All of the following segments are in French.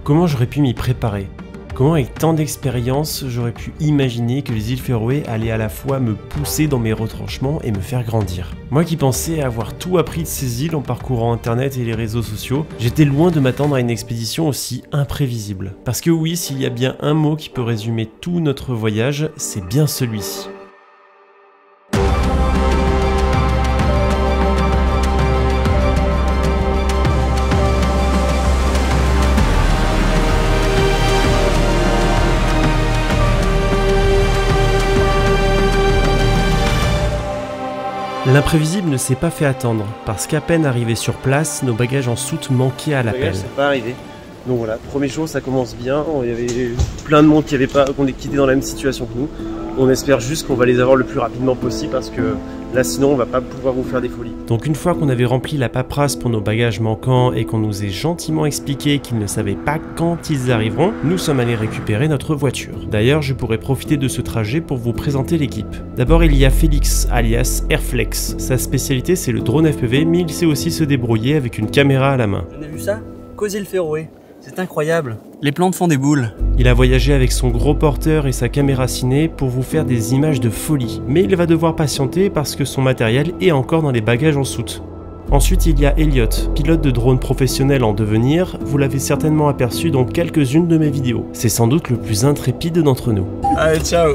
Comment j'aurais pu m'y préparer? Comment avec tant d'expérience, j'aurais pu imaginer que les îles Féroé allaient à la fois me pousser dans mes retranchements et me faire grandir? Moi qui pensais avoir tout appris de ces îles en parcourant internet et les réseaux sociaux, j'étais loin de m'attendre à une expédition aussi imprévisible. Parce que oui, s'il y a bien un mot qui peut résumer tout notre voyage, c'est bien celui-ci. L'imprévisible ne s'est pas fait attendre, parce qu'à peine arrivés sur place, nos bagages en soute manquaient à l'appel. C'est pas arrivé. Donc voilà, premier jour ça commence bien, il y avait plein de monde qui était dans la même situation que nous. On espère juste qu'on va les avoir le plus rapidement possible parce que là sinon on va pas pouvoir vous faire des folies. Donc une fois qu'on avait rempli la paperasse pour nos bagages manquants et qu'on nous ait gentiment expliqué qu'ils ne savaient pas quand ils arriveront, nous sommes allés récupérer notre voiture. D'ailleurs je pourrais profiter de ce trajet pour vous présenter l'équipe. D'abord il y a Félix alias Airflex. Sa spécialité c'est le drone FPV, mais il sait aussi se débrouiller avec une caméra à la main. Vous avez vu ça? Qu'aux îles Féroé. C'est incroyable. Les plantes font des boules. Il a voyagé avec son gros porteur et sa caméra ciné pour vous faire des images de folie. Mais il va devoir patienter parce que son matériel est encore dans les bagages en soute. Ensuite, il y a Elliot, pilote de drone professionnel en devenir. Vous l'avez certainement aperçu dans quelques-unes de mes vidéos. C'est sans doute le plus intrépide d'entre nous. Allez, ciao.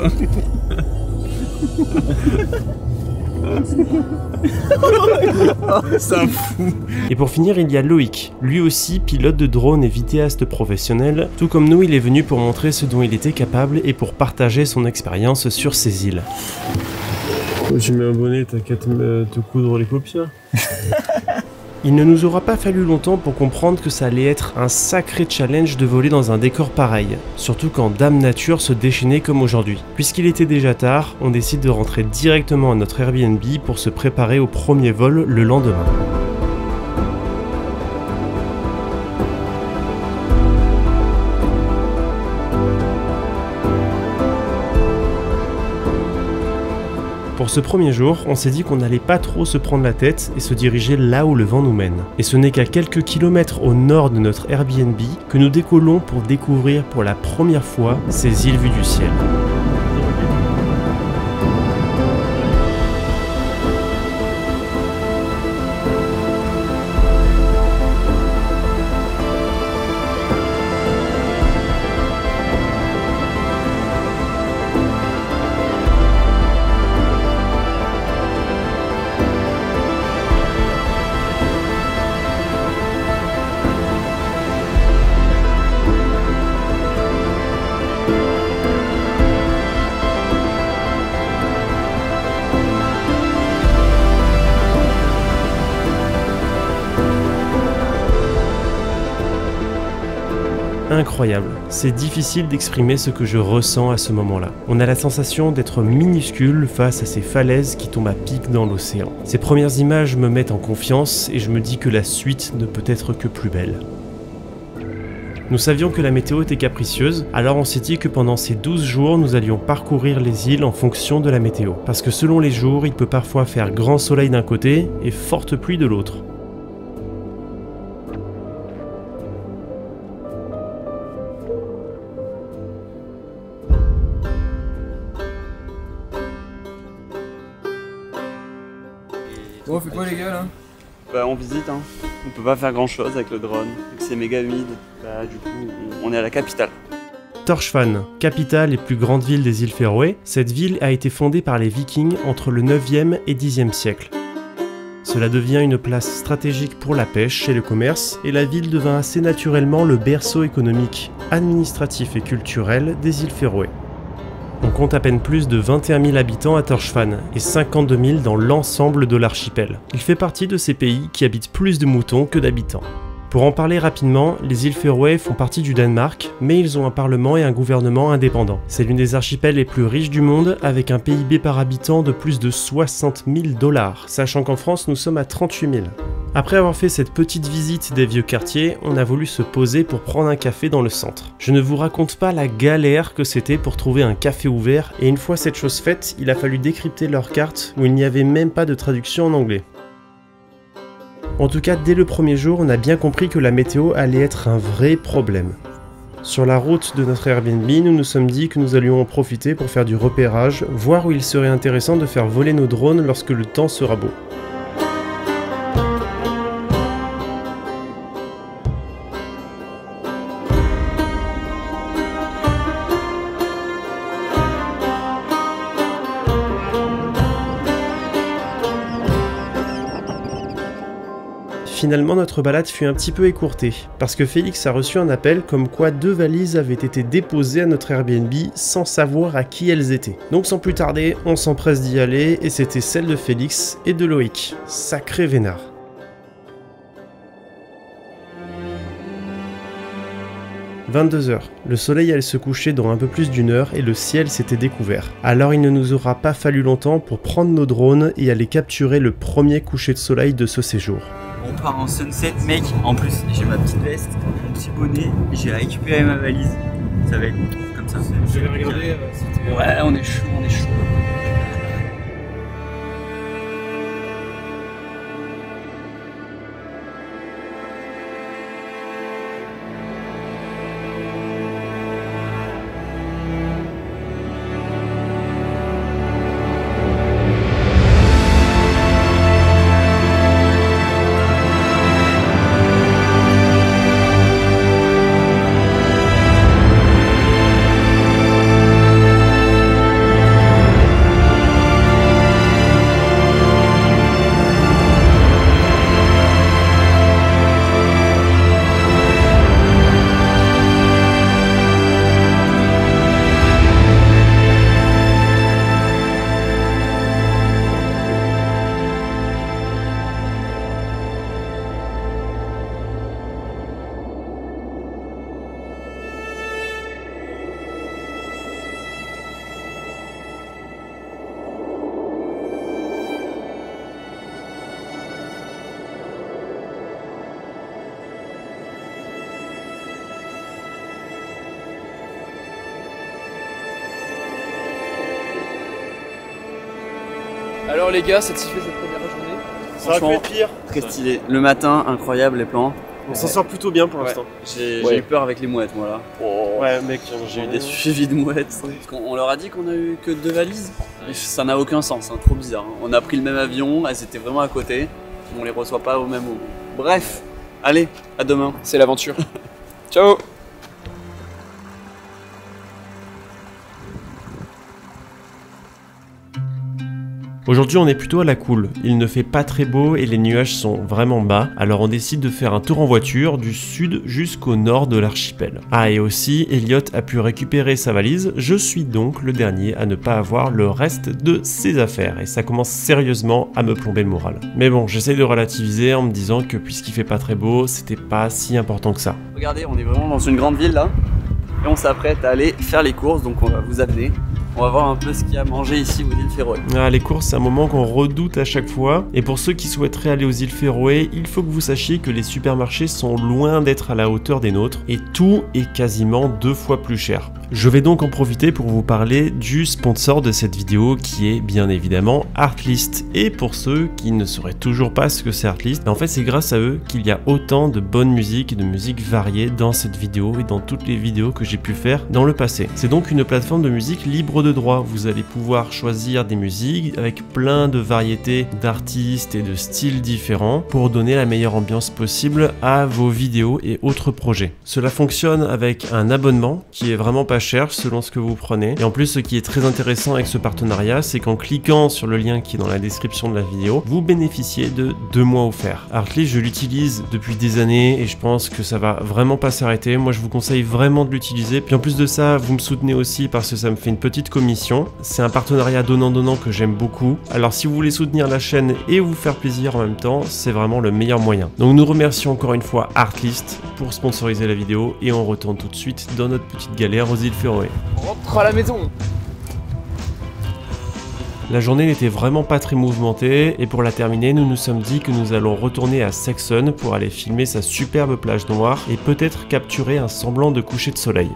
C'est un fou. Et pour finir, il y a Loïc, lui aussi pilote de drone et vidéaste professionnel. Tout comme nous, il est venu pour montrer ce dont il était capable et pour partager son expérience sur ces îles. Tu mets un bonnet, t'as qu'à te coudre les paupières. Il ne nous aura pas fallu longtemps pour comprendre que ça allait être un sacré challenge de voler dans un décor pareil, surtout quand Dame Nature se déchaînait comme aujourd'hui. Puisqu'il était déjà tard, on décide de rentrer directement à notre Airbnb pour se préparer au premier vol le lendemain. Pour ce premier jour, on s'est dit qu'on n'allait pas trop se prendre la tête et se diriger là où le vent nous mène. Et ce n'est qu'à quelques kilomètres au nord de notre Airbnb que nous décollons pour découvrir pour la première fois ces îles vues du ciel. Incroyable, c'est difficile d'exprimer ce que je ressens à ce moment-là. On a la sensation d'être minuscule face à ces falaises qui tombent à pic dans l'océan. Ces premières images me mettent en confiance et je me dis que la suite ne peut être que plus belle. Nous savions que la météo était capricieuse, alors on s'est dit que pendant ces 12 jours, nous allions parcourir les îles en fonction de la météo. Parce que selon les jours, il peut parfois faire grand soleil d'un côté et forte pluie de l'autre. Bon, on fait quoi les gars là? Bah on visite, hein. On peut pas faire grand chose avec le drone, vu que c'est méga humide. Bah du coup, on est à la capitale. Tórshavn, capitale et plus grande ville des îles Féroé, cette ville a été fondée par les Vikings entre le 9e et 10e siècle. Cela devient une place stratégique pour la pêche et le commerce, et la ville devint assez naturellement le berceau économique, administratif et culturel des îles Féroé. On compte à peine plus de 21 000 habitants à Tórshavn et 52 000 dans l'ensemble de l'archipel. Il fait partie de ces pays qui habitent plus de moutons que d'habitants. Pour en parler rapidement, les îles Féroé font partie du Danemark, mais ils ont un parlement et un gouvernement indépendants. C'est l'une des archipels les plus riches du monde, avec un PIB par habitant de plus de 60 000 $, sachant qu'en France nous sommes à 38 000. Après avoir fait cette petite visite des vieux quartiers, on a voulu se poser pour prendre un café dans le centre. Je ne vous raconte pas la galère que c'était pour trouver un café ouvert, et une fois cette chose faite, il a fallu décrypter leur carte où il n'y avait même pas de traduction en anglais. En tout cas, dès le premier jour, on a bien compris que la météo allait être un vrai problème. Sur la route de notre Airbnb, nous nous sommes dit que nous allions en profiter pour faire du repérage, voir où il serait intéressant de faire voler nos drones lorsque le temps sera beau. Finalement, notre balade fut un petit peu écourtée, parce que Félix a reçu un appel comme quoi 2 valises avaient été déposées à notre Airbnb sans savoir à qui elles étaient. Donc sans plus tarder, on s'empresse d'y aller, et c'était celle de Félix et de Loïc. Sacré vénard. « 22h. Le soleil allait se coucher dans un peu plus d'1 heure et le ciel s'était découvert. Alors il ne nous aura pas fallu longtemps pour prendre nos drones et aller capturer le premier coucher de soleil de ce séjour. On part en sunset, mec. En plus, j'ai ma petite veste, mon petit bonnet, j'ai récupéré ma valise. Ça va être comme ça. Je vais regarder. Ouais, on est chaud, on est chaud. Alors les gars, satisfait cette première journée? Ça aurait pu être pire. Très stylé. Le matin, incroyable les plans. On s'en sort plutôt bien pour Ouais. l'instant. J'ai eu peur avec les mouettes, moi là. Ouais, mec, J'ai eu des suivis de mouettes. Parce qu'on leur a dit qu'on a eu que 2 valises. Et ça n'a aucun sens, hein, trop bizarre. Hein. On a pris le même avion, elles étaient vraiment à côté. On les reçoit pas au même moment. Bref, allez, à demain. C'est l'aventure. Ciao. Aujourd'hui on est plutôt à la cool, il ne fait pas très beau et les nuages sont vraiment bas, alors on décide de faire un tour en voiture du sud jusqu'au nord de l'archipel. Ah et aussi, Elliot a pu récupérer sa valise, je suis donc le dernier à ne pas avoir le reste de ses affaires et ça commence sérieusement à me plomber le moral. Mais bon, j'essaye de relativiser en me disant que puisqu'il fait pas très beau, c'était pas si important que ça. Regardez, on est vraiment dans une grande ville là. Et on s'apprête à aller faire les courses, donc on va vous amener. On va voir un peu ce qu'il y a à manger ici aux îles Féroé. Ah, les courses, c'est un moment qu'on redoute à chaque fois. Et pour ceux qui souhaiteraient aller aux îles Féroé, il faut que vous sachiez que les supermarchés sont loin d'être à la hauteur des nôtres. Et tout est quasiment 2 fois plus cher. Je vais donc en profiter pour vous parler du sponsor de cette vidéo qui est bien évidemment Artlist. Et pour ceux qui ne sauraient toujours pas ce que c'est Artlist, en fait c'est grâce à eux qu'il y a autant de bonne musique et de musique variée dans cette vidéo et dans toutes les vidéos que j'ai pu faire dans le passé. C'est donc une plateforme de musique libre de droit. Vous allez pouvoir choisir des musiques avec plein de variétés d'artistes et de styles différents pour donner la meilleure ambiance possible à vos vidéos et autres projets. Cela fonctionne avec un abonnement qui est vraiment pas cher selon ce que vous prenez. Et en plus, ce qui est très intéressant avec ce partenariat, c'est qu'en cliquant sur le lien qui est dans la description de la vidéo, vous bénéficiez de 2 mois offerts. Artlist, je l'utilise depuis des années et je pense que ça va vraiment pas s'arrêter. Moi, je vous conseille vraiment de l'utiliser. Puis en plus de ça, vous me soutenez aussi parce que ça me fait une petite commission. C'est un partenariat donnant-donnant que j'aime beaucoup. Alors si vous voulez soutenir la chaîne et vous faire plaisir en même temps, c'est vraiment le meilleur moyen. Donc nous remercions encore une fois Artlist pour sponsoriser la vidéo et on retourne tout de suite dans notre petite galère aux îles Féroé. On rentre à la maison. La journée n'était vraiment pas très mouvementée et pour la terminer, nous nous sommes dit que nous allons retourner à Sexon pour aller filmer sa superbe plage noire et peut-être capturer un semblant de coucher de soleil.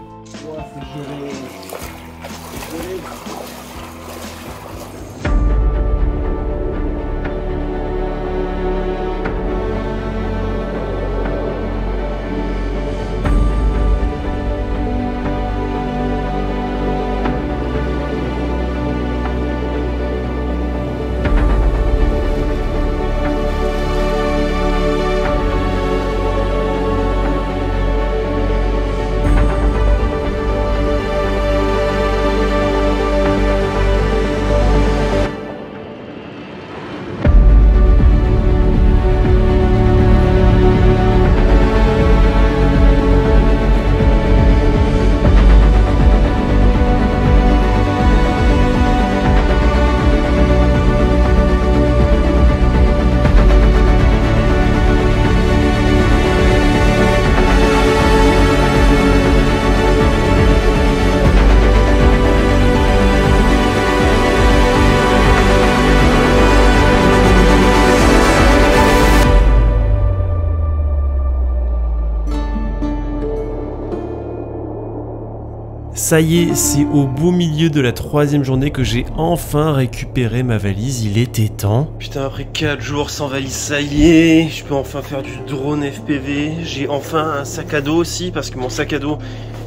Ça y est, c'est au beau milieu de la 3e journée que j'ai enfin récupéré ma valise, il était temps. Putain, après 4 jours sans valise, ça y est, je peux enfin faire du drone FPV. J'ai enfin un sac à dos aussi, parce que mon sac à dos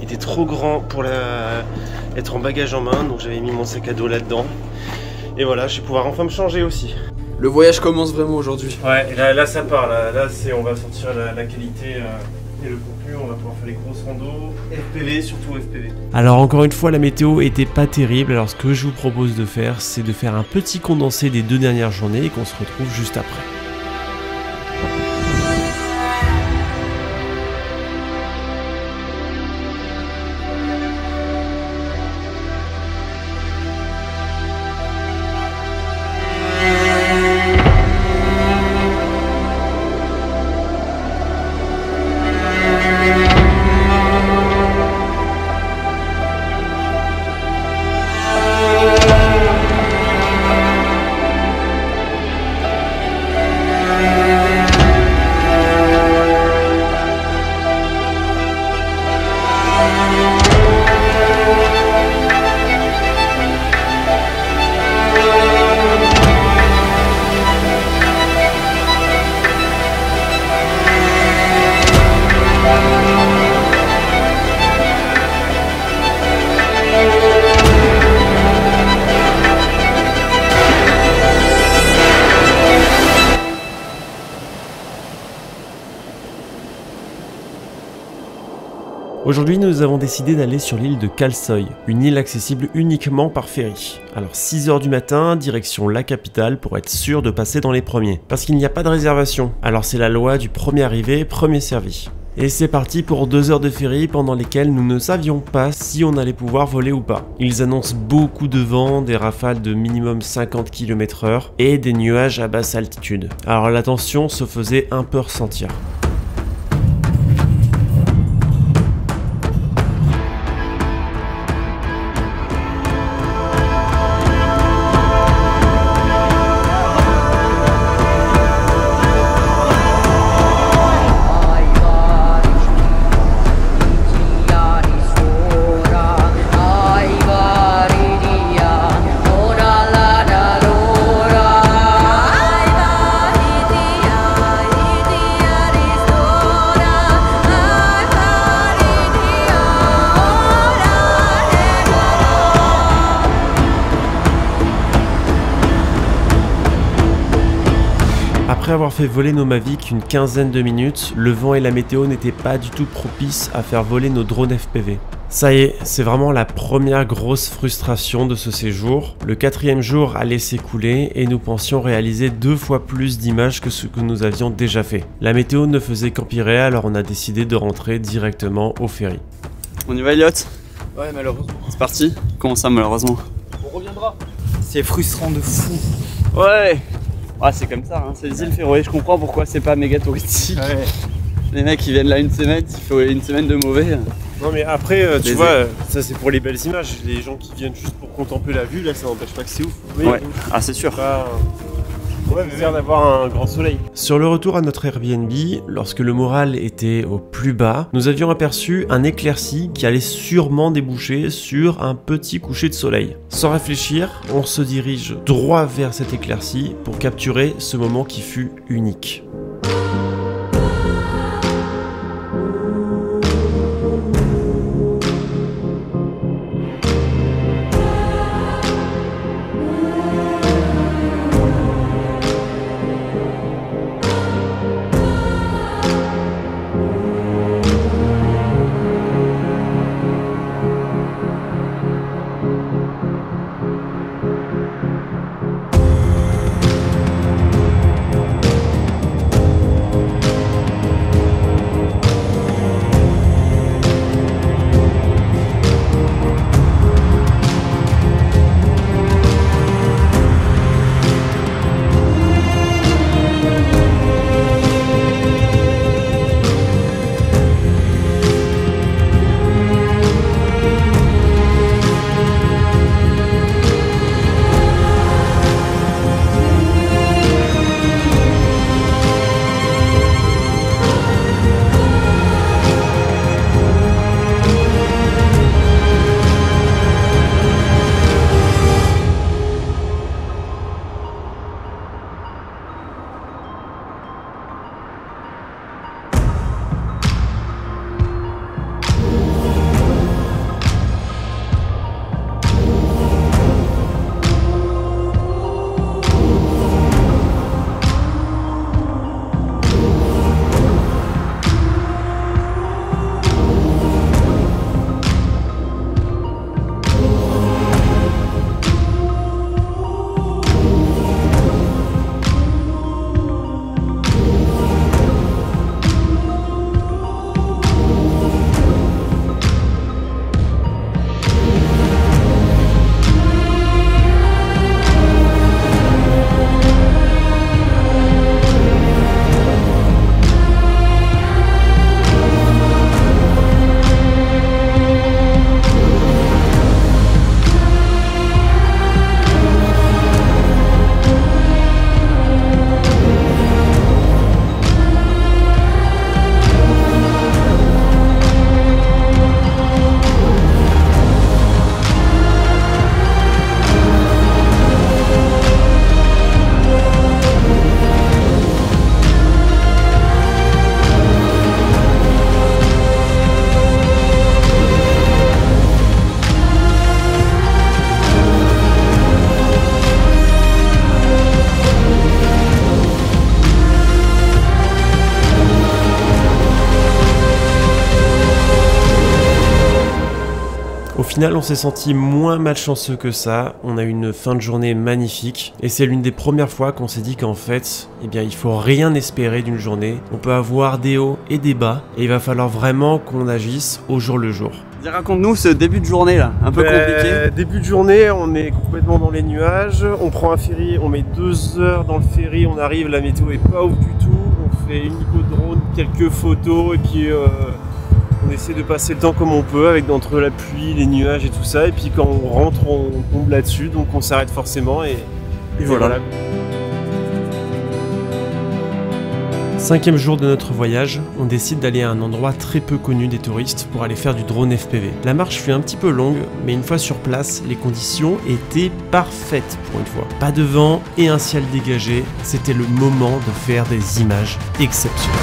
était trop grand pour être en bagage en main, donc j'avais mis mon sac à dos là-dedans. Et voilà, je vais pouvoir enfin me changer aussi. Le voyage commence vraiment aujourd'hui. Ouais, là ça part, là on va sortir la qualité et le contenu, on va pouvoir faire les grosses randos, FPV, surtout FPV. Alors encore une fois, la météo était pas terrible, alors ce que je vous propose de faire, c'est de faire un petit condensé des 2 dernières journées et qu'on se retrouve juste après. Aujourd'hui, nous avons décidé d'aller sur l'île de Kalsoy, une île accessible uniquement par ferry. Alors 6h du matin, direction la capitale pour être sûr de passer dans les premiers. Parce qu'il n'y a pas de réservation, alors c'est la loi du premier arrivé, premier servi. Et c'est parti pour 2 heures de ferry pendant lesquelles nous ne savions pas si on allait pouvoir voler ou pas. Ils annoncent beaucoup de vent, des rafales de minimum 50 km/h et des nuages à basse altitude. Alors la tension se faisait un peu ressentir. Après avoir fait voler nos Mavic une quinzaine de minutes, le vent et la météo n'étaient pas du tout propices à faire voler nos drones FPV. Ça y est, c'est vraiment la première grosse frustration de ce séjour. Le 4e jour allait s'écouler et nous pensions réaliser 2 fois plus d'images que ce que nous avions déjà fait. La météo ne faisait qu'empirer, alors on a décidé de rentrer directement au ferry. On y va, Elliot? Ouais, malheureusement. C'est parti? Comment ça, malheureusement? On reviendra. C'est frustrant de fou. Ouais! Ah, c'est comme ça, hein. C'est les îles Féroé, je comprends pourquoi c'est pas méga touristique. Ouais. Les mecs ils viennent là une semaine, il faut une semaine de mauvais. Non mais après, tu vois, ça c'est pour les belles images. Les gens qui viennent juste pour contempler la vue, là ça n'empêche pas que c'est ouf. Oui, Ouais, ah c'est sûr. Ouais, mais l'air d'avoir un grand soleil. Sur le retour à notre Airbnb, lorsque le moral était au plus bas, nous avions aperçu un éclairci qui allait sûrement déboucher sur un petit coucher de soleil. Sans réfléchir, on se dirige droit vers cet éclairci pour capturer ce moment qui fut unique. Au final, on s'est senti moins malchanceux que ça, on a eu une fin de journée magnifique, et c'est l'une des premières fois qu'on s'est dit qu'en fait, eh bien, il faut rien espérer d'une journée, on peut avoir des hauts et des bas, et il va falloir vraiment qu'on agisse au jour le jour. Raconte-nous ce début de journée là, un peu compliqué. Début de journée, on est complètement dans les nuages, on prend un ferry, on met 2 heures dans le ferry, on arrive, la météo est pas ouf du tout, on fait une drone, quelques photos, et puis on essaie de passer le temps comme on peut, avec entre la pluie, les nuages et tout ça, et puis quand on rentre, on tombe là-dessus, donc on s'arrête forcément, et voilà. 5e jour de notre voyage, on décide d'aller à un endroit très peu connu des touristes pour aller faire du drone FPV. La marche fut un petit peu longue, mais une fois sur place, les conditions étaient parfaites pour une fois. Pas de vent et un ciel dégagé, c'était le moment de faire des images exceptionnelles.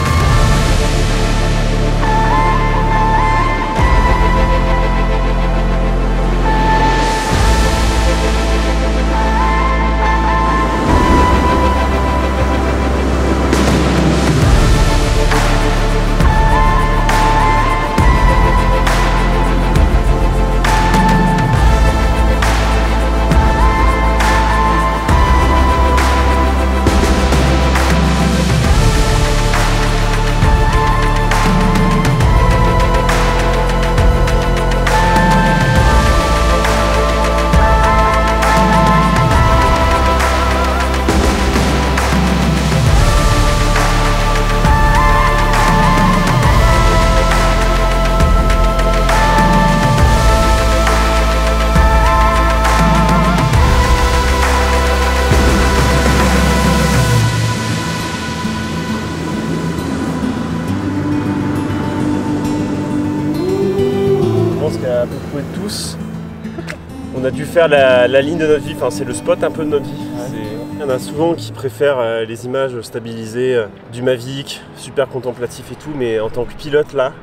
À peu près tous, on a dû faire la ligne de notre vie, enfin c'est le spot un peu de notre vie. Il y en a souvent qui préfèrent les images stabilisées du Mavic, super contemplatif et tout, mais en tant que pilote là,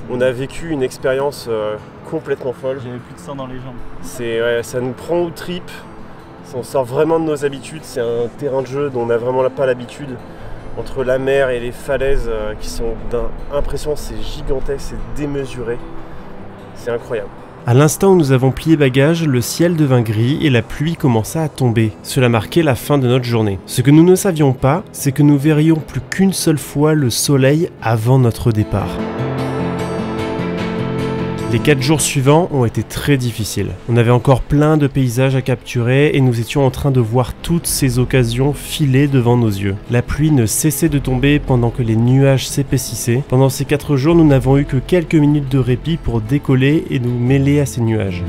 on a vécu une expérience complètement folle. J'avais plus de sang dans les jambes. Ça nous prend au trip, on sort vraiment de nos habitudes, c'est un terrain de jeu dont on n'a vraiment pas l'habitude. Entre la mer et les falaises qui sont d'impression, c'est gigantesque, c'est démesuré. C'est incroyable. À l'instant où nous avons plié bagages, le ciel devint gris et la pluie commença à tomber. Cela marquait la fin de notre journée. Ce que nous ne savions pas, c'est que nous verrions plus qu'une seule fois le soleil avant notre départ. Les 4 jours suivants ont été très difficiles. On avait encore plein de paysages à capturer et nous étions en train de voir toutes ces occasions filer devant nos yeux. La pluie ne cessait de tomber pendant que les nuages s'épaississaient. Pendant ces 4 jours, nous n'avons eu que quelques minutes de répit pour décoller et nous mêler à ces nuages.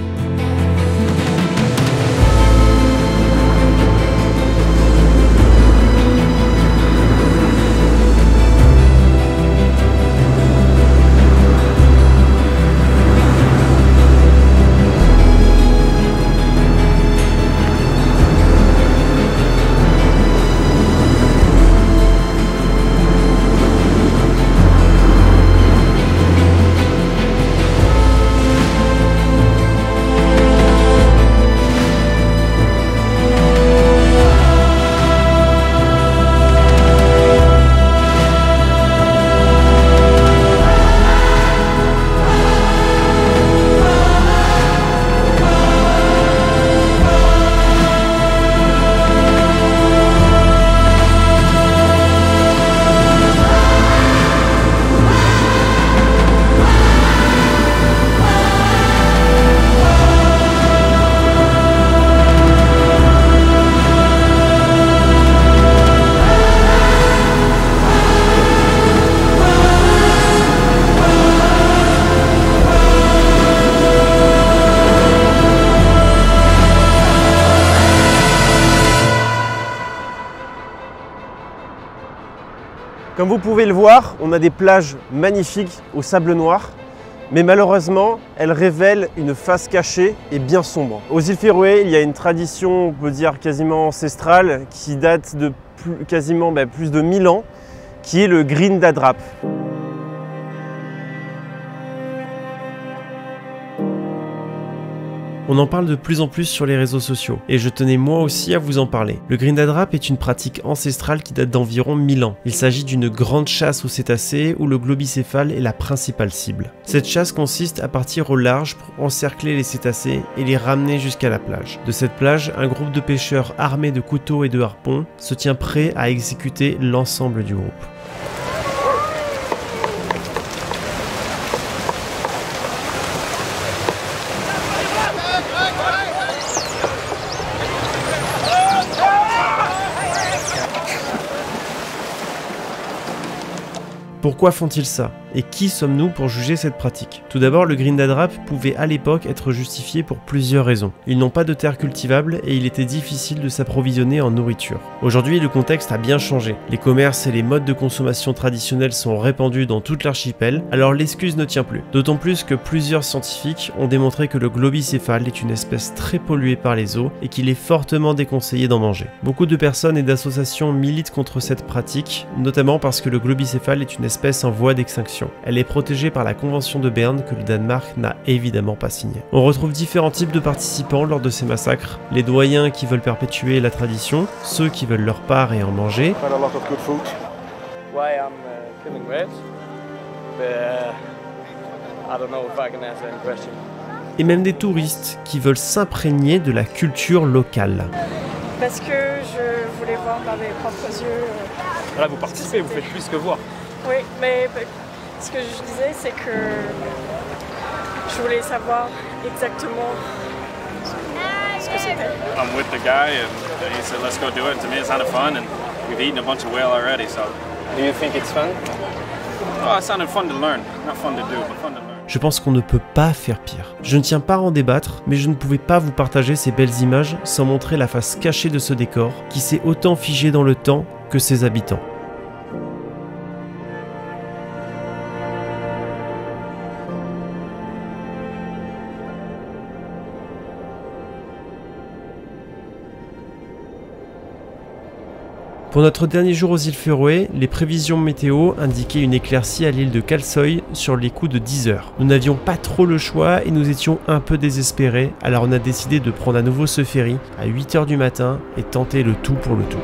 Comme vous pouvez le voir, on a des plages magnifiques au sable noir, mais malheureusement, elles révèlent une face cachée et bien sombre. Aux îles Féroé, il y a une tradition, on peut dire quasiment ancestrale, qui date de quasiment plus de 1000 ans, qui est le green d'Adrap. On en parle de plus en plus sur les réseaux sociaux, et je tenais moi aussi à vous en parler. Le Grindadrap est une pratique ancestrale qui date d'environ 1000 ans. Il s'agit d'une grande chasse aux cétacés où le globicéphale est la principale cible. Cette chasse consiste à partir au large pour encercler les cétacés et les ramener jusqu'à la plage. De cette plage, un groupe de pêcheurs armés de couteaux et de harpons se tient prêt à exécuter l'ensemble du groupe. Pourquoi font-ils ça? Et qui sommes-nous pour juger cette pratique? Tout d'abord, le Grindadrap pouvait à l'époque être justifié pour plusieurs raisons. Ils n'ont pas de terre cultivable et il était difficile de s'approvisionner en nourriture. Aujourd'hui, le contexte a bien changé. Les commerces et les modes de consommation traditionnels sont répandus dans toute l'archipel, alors l'excuse ne tient plus. D'autant plus que plusieurs scientifiques ont démontré que le globicéphale est une espèce très polluée par les eaux et qu'il est fortement déconseillé d'en manger. Beaucoup de personnes et d'associations militent contre cette pratique, notamment parce que le globicéphale est une espèce en voie d'extinction. Elle est protégée par la Convention de Berne que le Danemark n'a évidemment pas signée. On retrouve différents types de participants lors de ces massacres. Les doyens qui veulent perpétuer la tradition, ceux qui veulent leur part et en manger. Et même des touristes qui veulent s'imprégner de la culture locale. Parce que je voulais voir par mes propres yeux. Là, vous participez, vous faites plus que voir. Oui, mais ce que je disais, c'est que je voulais savoir exactement ce que c'était. I'm with the guy and he said let's go do it. To me it sounded fun and we've eaten a bunch of whale already, so. Do you think it's fun? Oh, it sounded fun to learn. Not fun to do, but fun to learn. Je pense qu'on ne peut pas faire pire. Je ne tiens pas à en débattre, mais je ne pouvais pas vous partager ces belles images sans montrer la face cachée de ce décor qui s'est autant figé dans le temps que ses habitants. Pour notre dernier jour aux îles Féroé, les prévisions météo indiquaient une éclaircie à l'île de Kalsoy sur les coups de 10 heures. Nous n'avions pas trop le choix et nous étions un peu désespérés, alors on a décidé de prendre à nouveau ce ferry à 8 heures du matin et tenter le tout pour le tout.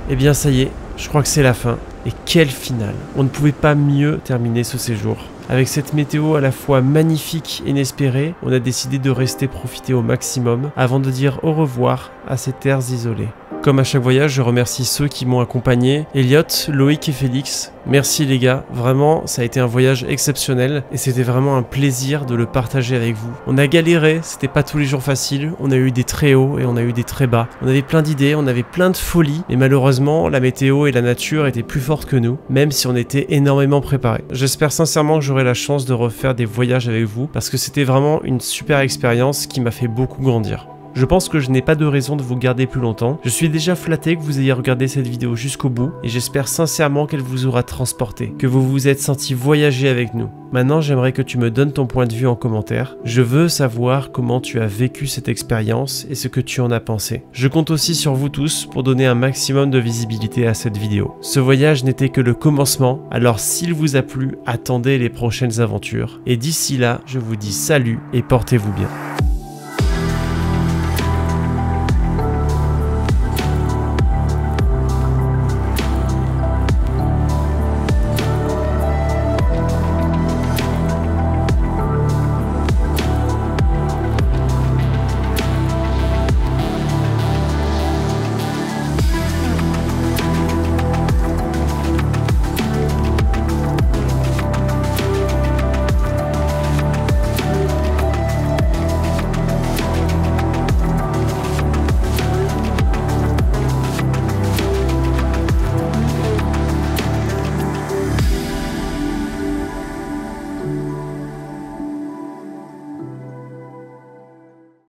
Eh bien ça y est, je crois que c'est la fin. Et quelle finale! On ne pouvait pas mieux terminer ce séjour. Avec cette météo à la fois magnifique et inespérée, on a décidé de rester profiter au maximum avant de dire au revoir à ces terres isolées. Comme à chaque voyage, je remercie ceux qui m'ont accompagné, Elliot, Loïc et Félix. Merci les gars, vraiment ça a été un voyage exceptionnel et c'était vraiment un plaisir de le partager avec vous. On a galéré, c'était pas tous les jours facile, on a eu des très hauts et on a eu des très bas. On avait plein d'idées, on avait plein de folies, mais malheureusement la météo et la nature étaient plus fortes que nous, même si on était énormément préparés. J'espère sincèrement que j'aurai j'aurai la chance de refaire des voyages avec vous parce que c'était vraiment une super expérience qui m'a fait beaucoup grandir. Je pense que je n'ai pas de raison de vous garder plus longtemps. Je suis déjà flatté que vous ayez regardé cette vidéo jusqu'au bout et j'espère sincèrement qu'elle vous aura transporté, que vous vous êtes senti voyager avec nous. Maintenant, j'aimerais que tu me donnes ton point de vue en commentaire. Je veux savoir comment tu as vécu cette expérience et ce que tu en as pensé. Je compte aussi sur vous tous pour donner un maximum de visibilité à cette vidéo. Ce voyage n'était que le commencement, alors s'il vous a plu, attendez les prochaines aventures. Et d'ici là, je vous dis salut et portez-vous bien.